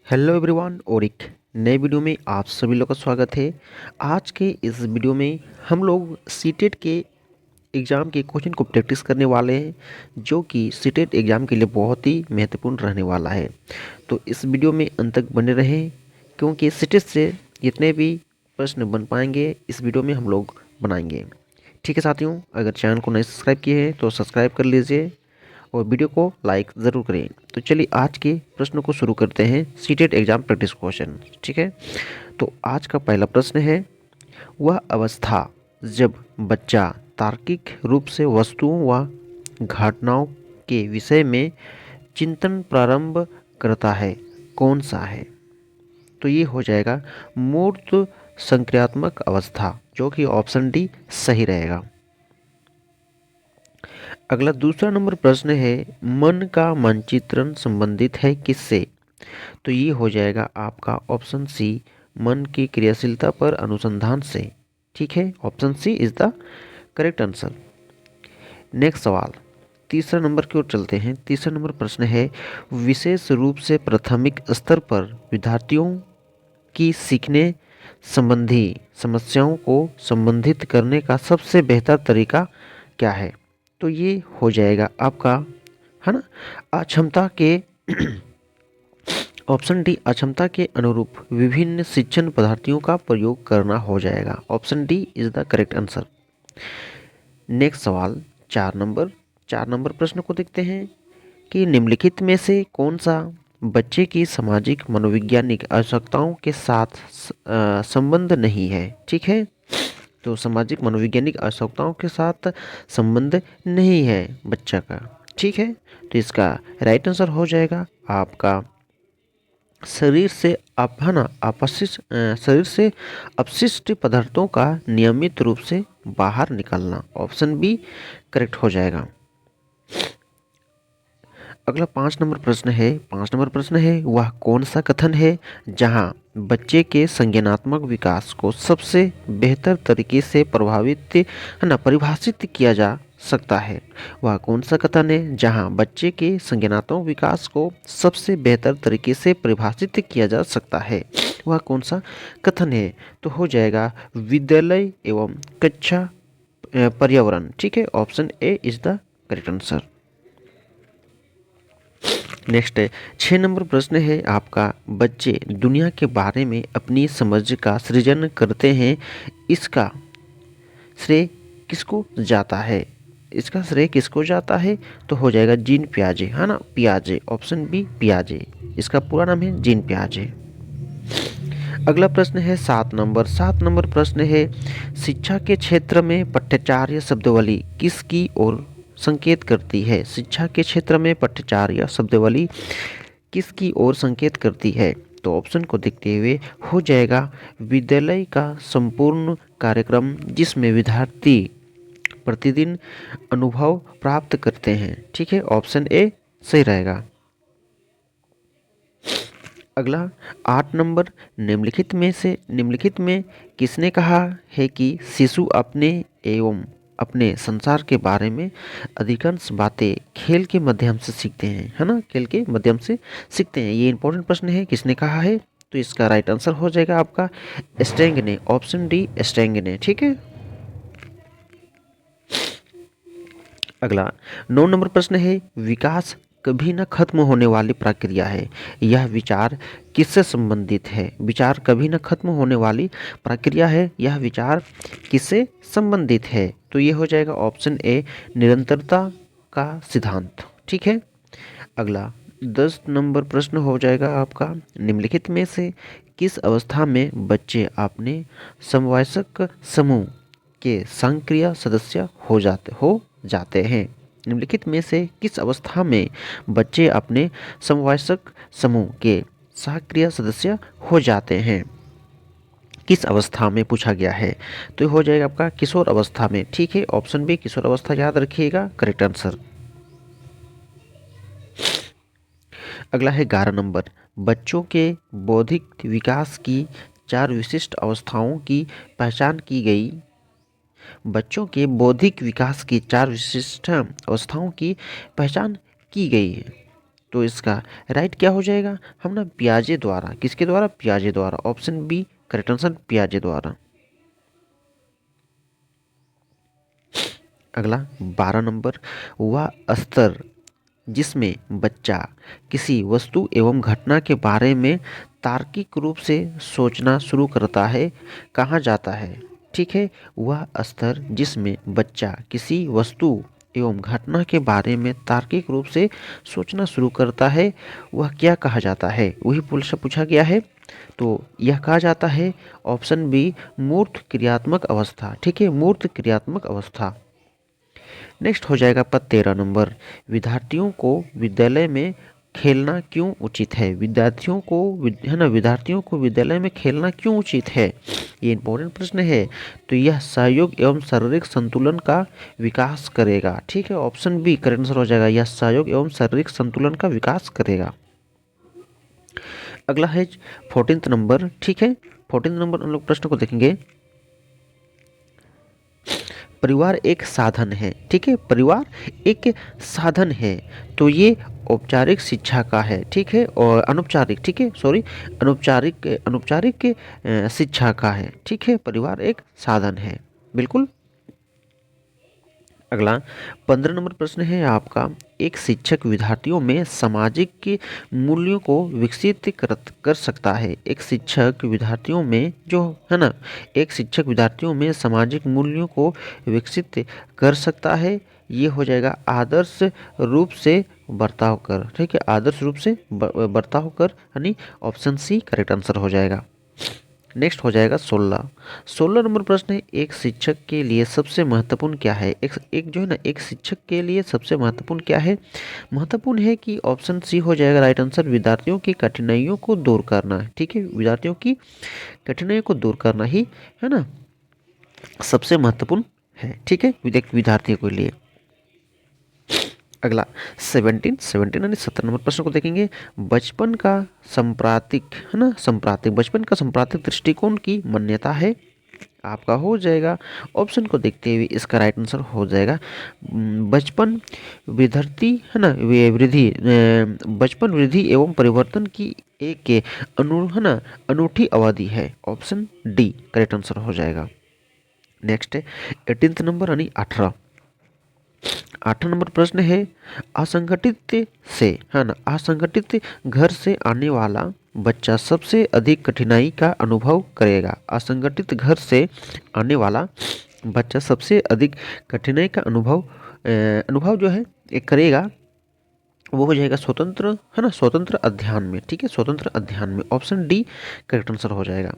Hello everyone और एक नए वीडियो में आप सभी लोग का स्वागत है। आज के इस वीडियो में हम लोग सीटेट के एग्ज़ाम के क्वेश्चन को प्रैक्टिस करने वाले हैं, जो कि सीटेट एग्ज़ाम के लिए बहुत ही महत्वपूर्ण रहने वाला है। तो इस वीडियो में अंत तक बने रहें, क्योंकि सीटेट से जितने भी प्रश्न बन पाएंगे इस वीडियो में हम लोग बनाएंगे। ठीक है साथियों, अगर चैनल को नहीं सब्सक्राइब किए हैं तो सब्सक्राइब कर लीजिए और वीडियो को लाइक ज़रूर करें। तो चलिए आज के प्रश्न को शुरू करते हैं, सीटेट एग्जाम प्रैक्टिस क्वेश्चन। ठीक है, तो आज का पहला प्रश्न है, वह अवस्था जब बच्चा तार्किक रूप से वस्तुओं व घटनाओं के विषय में चिंतन प्रारंभ करता है, कौन सा है? तो ये हो जाएगा मूर्त संक्रियात्मक अवस्था, जो कि ऑप्शन डी सही रहेगा। अगला दूसरा नंबर प्रश्न है, मन का मानचित्रण संबंधित है किससे? तो ये हो जाएगा आपका ऑप्शन सी, मन की क्रियाशीलता पर अनुसंधान से। ठीक है, option C is the correct answer. Next सवाल, तीसरा नंबर की ओर चलते हैं। तीसरा नंबर प्रश्न है, विशेष रूप से प्राथमिक स्तर पर विद्यार्थियों की सीखने संबंधी समस्याओं को संबंधित करने का सबसे बेहतर तरीका क्या है? तो ये हो जाएगा आपका, है ना, अक्षमता के ऑप्शन डी, अक्षमता के अनुरूप विभिन्न शिक्षण पद्धतियों का प्रयोग करना हो जाएगा। Option D is the correct answer. Next सवाल, चार नंबर प्रश्न को देखते हैं कि निम्नलिखित में से कौन सा बच्चे की सामाजिक मनोवैज्ञानिक आवश्यकताओं के साथ संबंध नहीं है? ठीक है, तो सामाजिक मनोवैज्ञानिक आवश्यकताओं के साथ संबंध नहीं है बच्चा का। ठीक है, तो इसका राइट आंसर हो जाएगा आपका शरीर से आप, है ना, शरीर से अपशिष्ट पदार्थों का नियमित रूप से बाहर निकलना। ऑप्शन बी करेक्ट हो जाएगा। अगला पाँच नंबर प्रश्न है, वह कौन सा कथन है जहां बच्चे के संज्ञानात्मक विकास को सबसे बेहतर तरीके से प्रभावित, है ना, परिभाषित किया जा सकता है? वह कौन सा कथन है जहां बच्चे के संज्ञानात्मक विकास को सबसे बेहतर तरीके से परिभाषित किया जा सकता है? वह कौन सा कथन है? तो हो जाएगा विद्यालय एवं कक्षा पर्यावरण। ठीक है, option A is the correct answer. Next है, 6 नंबर प्रश्न है आपका, बच्चे दुनिया के बारे में अपनी समझ का सृजन करते हैं, इसका श्रेय किसको जाता है? इसका श्रेय किसको जाता है? तो हो जाएगा जीन पियाजे, है ना, पियाजे। ऑप्शन बी पियाजे, इसका पूरा नाम है जीन पियाजे। अगला प्रश्न है 7 नंबर प्रश्न है, शिक्षा के क्षेत्र में पट्टाचार्य शब्दावली किसकी ओर संकेत करती है? शिक्षा के क्षेत्र में पट्टाचार्य शब्दावली किसकी ओर संकेत करती है? तो ऑप्शन को देखते हुए हो जाएगा विद्यालय का संपूर्ण कार्यक्रम, जिसमें विद्यार्थी प्रतिदिन अनुभव प्राप्त करते हैं। ठीक है, ऑप्शन ए सही रहेगा। अगला 8 नंबर, निम्नलिखित में किसने कहा है कि शिशु अपने एवं अपने संसार के बारे में अधिकांश बातें खेल के माध्यम से सीखते हैं? है ना, खेल के माध्यम से सीखते हैं। ये इंपॉर्टेंट प्रश्न है, किसने कहा है? तो इसका राइट आंसर हो जाएगा आपका स्टेंग ने। ऑप्शन डी स्टेंग ने। ठीक है, अगला 9 नंबर प्रश्न है, विकास कभी न खत्म होने वाली प्रक्रिया है, यह विचार किससे संबंधित है? विचार कभी न खत्म होने वाली प्रक्रिया है, यह विचार किससे संबंधित है? तो ये हो जाएगा ऑप्शन ए, निरंतरता का सिद्धांत। ठीक है, अगला 10 नंबर प्रश्न हो जाएगा आपका, निम्नलिखित में से किस अवस्था में बच्चे अपने समवयस्क समूह के सक्रिय सदस्य हो जाते हैं? निम्नलिखित में से किस अवस्था में बच्चे अपने समवयस्क समूह के सक्रिय सदस्य हो जाते हैं? किस अवस्था में पूछा गया है? तो ये हो जाएगा आपका किशोर अवस्था में। ठीक है, ऑप्शन बी किशोर अवस्था याद रखिएगा, करेक्ट आंसर। अगला है 11 नंबर, बच्चों के बौद्धिक विकास की 4 विशिष्ट अवस्थाओं की पहचान की गई। बच्चों के बौद्धिक विकास की 4 विशिष्ट अवस्थाओं की पहचान की गई है। तो इसका राइट क्या हो जाएगा, हम ना पियाजे द्वारा, किसके द्वारा, पियाजे द्वारा, ऑप्शन बी करेक्ट आंसर पियाजे द्वारा। अगला 12 नंबर, वह स्तर जिसमें बच्चा किसी वस्तु एवं घटना के बारे में तार्किक रूप से सोचना शुरू करता है कहा जाता है। ठीक है, वह स्तर जिसमें बच्चा किसी वस्तु एवं घटना के बारे में तार्किक रूप से सोचना शुरू करता है वह क्या कहा जाता है, वही प्रश्न पूछा गया है। तो यह कहा जाता है ऑप्शन बी मूर्त क्रियात्मक अवस्था। ठीक है, मूर्त क्रियात्मक अवस्था। नेक्स्ट हो जाएगा आपका 13 नंबर, विद्यार्थियों को विद्यालय में खेलना क्यों उचित है, विद्यार्थियों को है ना, विद्यार्थियों को विद्यालय में खेलना क्यों उचित है, ये इंपॉर्टेंट प्रश्न है। तो यह सहयोग एवं शारीरिक संतुलन का विकास करेगा। ठीक है, ऑप्शन बी करेक्ट आंसर हो जाएगा, यह सहयोग एवं शारीरिक संतुलन का विकास करेगा। अगला है 14 नंबर। ठीक है, 14 नंबर हम लोग प्रश्न को देखेंगे, परिवार एक साधन है। ठीक है, परिवार एक साधन है, तो ये औपचारिक शिक्षा का है। ठीक है, और अनौपचारिक, ठीक है सॉरी, अनौपचारिक अनौपचारिक शिक्षा का है। ठीक है, परिवार एक साधन है, बिल्कुल। अगला 15 नंबर प्रश्न है आपका, एक शिक्षक विद्यार्थियों में सामाजिक के मूल्यों को विकसित कर सकता है। एक शिक्षक विद्यार्थियों में जो है ना, एक शिक्षक विद्यार्थियों में सामाजिक मूल्यों को विकसित कर सकता है, ये हो जाएगा आदर्श रूप से बर्ताव कर। ठीक है, आदर्श रूप से बर्ताव कर, यानी ऑप्शन सी करेक्ट आंसर हो जाएगा। नेक्स्ट हो जाएगा 16 नंबर प्रश्न है, एक शिक्षक के लिए सबसे महत्वपूर्ण क्या है, एक जो है ना, एक शिक्षक के लिए सबसे महत्वपूर्ण क्या है, महत्वपूर्ण है कि ऑप्शन सी हो जाएगा राइट आंसर, विद्यार्थियों की कठिनाइयों को दूर करना। ठीक है, विद्यार्थियों की कठिनाइयों को दूर करना ही है ना सबसे महत्वपूर्ण है। ठीक है, विद्यार्थियों के लिए। अगला 17 यानी 17 नंबर प्रश्न को देखेंगे, बचपन का सांप्रतिक है ना, सांप्रतिक बचपन का सांप्रतिक दृष्टिकोण की मान्यता है। आपका हो जाएगा, ऑप्शन को देखते हुए इसका राइट आंसर हो जाएगा बचपन विधि है ना, बचपन वृद्धि एवं परिवर्तन की एक है ना अनूठी अवधि है। ऑप्शन डी करेक्ट आंसर हो जाएगा। नेक्स्ट है 18 नंबर यानी 8 नंबर प्रश्न है, असंगठित से है ना, असंगठित घर से आने वाला बच्चा सबसे अधिक कठिनाई का अनुभव करेगा। असंगठित घर से आने वाला बच्चा सबसे अधिक कठिनाई का अनुभव जो है एक करेगा, वो हो जाएगा स्वतंत्र है ना, स्वतंत्र अध्ययन में। ठीक है, स्वतंत्र अध्ययन में, ऑप्शन डी करेक्ट आंसर हो जाएगा।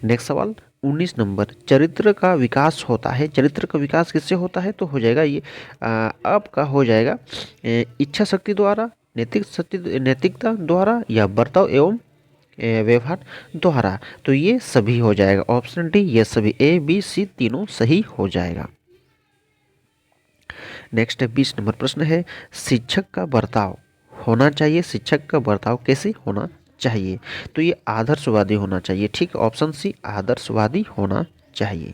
नेक्स्ट सवाल 19 नंबर, चरित्र का विकास होता है, चरित्र का विकास किससे होता है, तो हो जाएगा ये आपका हो जाएगा इच्छा शक्ति द्वारा, नैतिकता द्वारा, या बर्ताव एवं व्यवहार द्वारा। तो ये सभी हो जाएगा, ऑप्शन डी ये सभी, ए बी सी तीनों सही हो जाएगा। नेक्स्ट 20 नंबर प्रश्न है, शिक्षक का बर्ताव होना चाहिए, शिक्षक का बर्ताव कैसे होना चाहिए, तो ये आदर्शवादी होना चाहिए। ठीक, ऑप्शन सी आदर्शवादी होना चाहिए।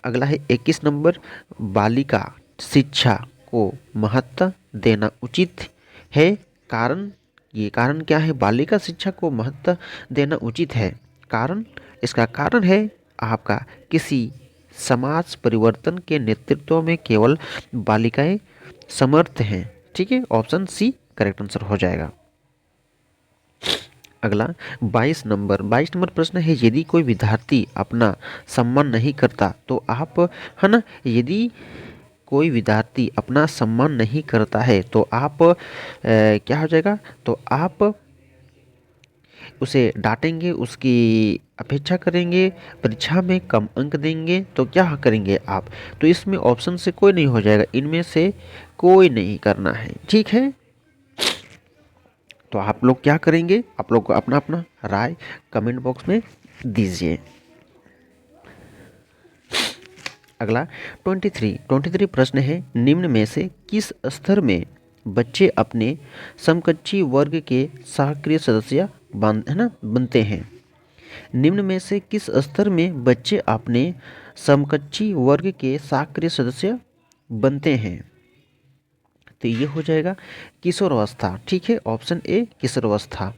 अगला है 21 नंबर, बालिका शिक्षा को महत्व देना उचित है, कारण, ये कारण क्या है, बालिका शिक्षा को महत्व देना उचित है, कारण, इसका कारण है आपका किसी समाज परिवर्तन के नेतृत्व में केवल बालिकाएं समर्थ हैं। ठीक है, ऑप्शन सी करेक्ट आंसर हो जाएगा। अगला 22 नंबर प्रश्न है, यदि कोई विद्यार्थी अपना सम्मान नहीं करता तो आप है ना, यदि कोई विद्यार्थी अपना सम्मान नहीं करता है तो आप क्या हो जाएगा, तो आप उसे डांटेंगे, उसकी अपेक्षा करेंगे, परीक्षा में कम अंक देंगे, तो क्या करेंगे आप, तो इसमें ऑप्शन से कोई नहीं हो जाएगा, इनमें से कोई नहीं करना है। ठीक है, तो आप लोग क्या करेंगे, आप लोग को अपना अपना राय कमेंट बॉक्स में दीजिए। अगला 23 प्रश्न है, निम्न में से किस स्तर में बच्चे अपने समकक्षी वर्ग के सक्रिय सदस्य बनते हैं, निम्न में से किस स्तर में बच्चे अपने समकक्षी वर्ग के सक्रिय सदस्य बनते हैं। तो ये हो जाएगा किशोरावस्था। ठीक है, ऑप्शन ए किशोरावस्था।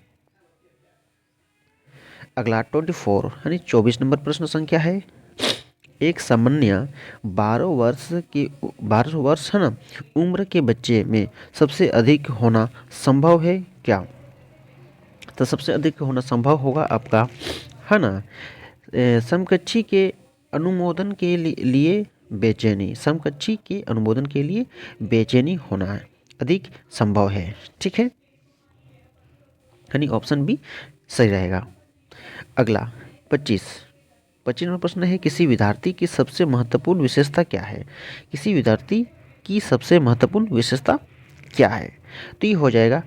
अगला 24 यानी 24 नंबर प्रश्न संख्या है, एक सामान्य 12 वर्ष है ना उम्र के बच्चे में सबसे अधिक होना संभव है क्या? तो सबसे अधिक होना संभव होगा आपका है ना समकक्षी के अनुमोदन के लिए बेचैनी, समकक्षी के अनुमोदन के लिए बेचैनी होना अधिक संभव है। ठीक है, यानी ऑप्शन बी सही रहेगा। अगला 25 नंबर प्रश्न है, किसी विद्यार्थी की सबसे महत्वपूर्ण विशेषता क्या है? किसी विद्यार्थी की सबसे महत्वपूर्ण विशेषता क्या है? तो ये हो जाएगा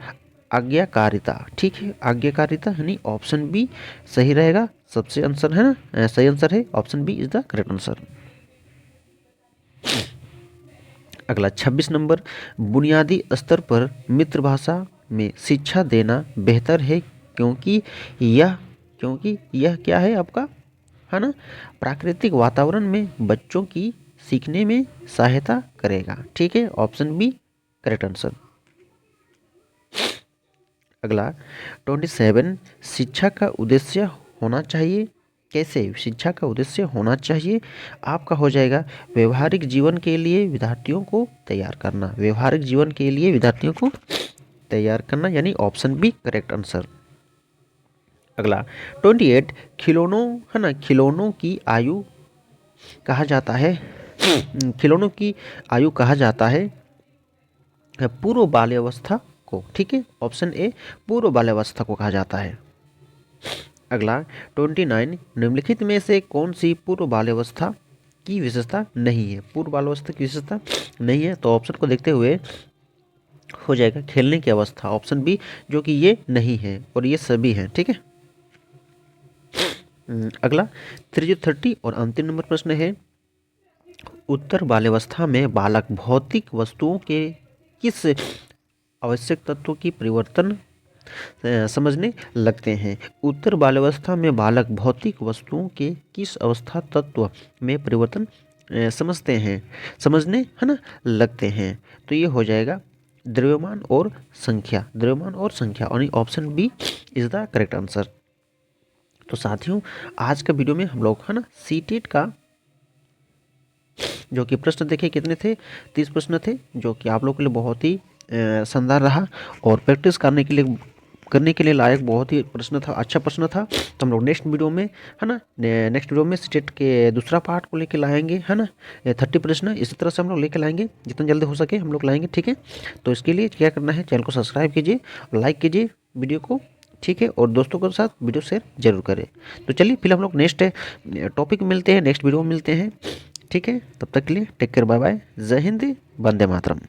आज्ञाकारिता। ठीक है, आज्ञाकारिता यानी ऑप्शन बी सही रहेगा। सबसे आंसर है ना सही आंसर है option B is the correct answer. अगला 26 नंबर, बुनियादी स्तर पर मित्र भाषा में शिक्षा देना बेहतर है क्योंकि यह क्या है आपका है ना प्राकृतिक वातावरण में बच्चों की सीखने में सहायता करेगा। ठीक है, ऑप्शन बी करेक्ट आंसर। अगला 27, शिक्षा का उद्देश्य होना चाहिए कैसे? शिक्षा का उद्देश्य होना चाहिए आपका हो जाएगा व्यवहारिक जीवन के लिए विद्यार्थियों को तैयार करना, व्यवहारिक जीवन के लिए विद्यार्थियों को तैयार करना, यानी ऑप्शन बी करेक्ट आंसर। अगला 28, खिलौनों है ना खिलौनों की आयु कहा जाता है खिलौनों की आयु कहा जाता है पूर्व बाल्यावस्था को। ठीक है, ऑप्शन ए पूर्व बाल्यावस्था को कहा जाता है। अगला 29, निम्नलिखित में से कौन सी पूर्व बाल्यावस्था की विशेषता नहीं है? पूर्व बाल्यावस्था की विशेषता नहीं है, तो ऑप्शन को देखते हुए हो जाएगा खेलने की अवस्था, ऑप्शन बी, जो कि ये नहीं है और ये सभी हैं। ठीक है, अगला 30 और अंतिम नंबर प्रश्न है, उत्तर बाल्यावस्था में बालक भौतिक वस्तुओं के किस आवश्यक तत्वों की परिवर्तन समझने लगते हैं? उत्तर बाल्यावस्था में बालक भौतिक वस्तुओं के किस अवस्था तत्व में परिवर्तन समझने है ना लगते हैं? तो ये हो जाएगा द्रव्यमान और संख्या, द्रव्यमान और संख्या, यानी option B is the correct answer. तो साथियों, आज का वीडियो में हम लोग है ना सीटेट का जो कि प्रश्न देखे कितने थे, 30 प्रश्न थे, जो कि आप लोगों के लिए बहुत ही शानदार रहा और प्रैक्टिस करने के लिए लायक बहुत ही प्रश्न था, अच्छा प्रश्न था। तो हम लोग नेक्स्ट वीडियो में है ना नेक्स्ट वीडियो में स्टेट के दूसरा पार्ट को लेके लाएंगे है ना 30 प्रश्न इसी तरह से हम लोग लेके लाएंगे, जितना जल्दी हो सके हम लोग लाएंगे। ठीक है, तो इसके लिए क्या करना है, चैनल को सब्सक्राइब कीजिए, लाइक कीजिए वीडियो को। ठीक है, और दोस्तों के साथ वीडियो शेयर जरूर करें। तो चलिए फिर हम लोग नेक्स्ट टॉपिक मिलते हैं, नेक्स्ट वीडियो में मिलते हैं। ठीक है, तब तक के लिए टेक केयर, बाय बाय, जय हिंद, वंदे मातरम।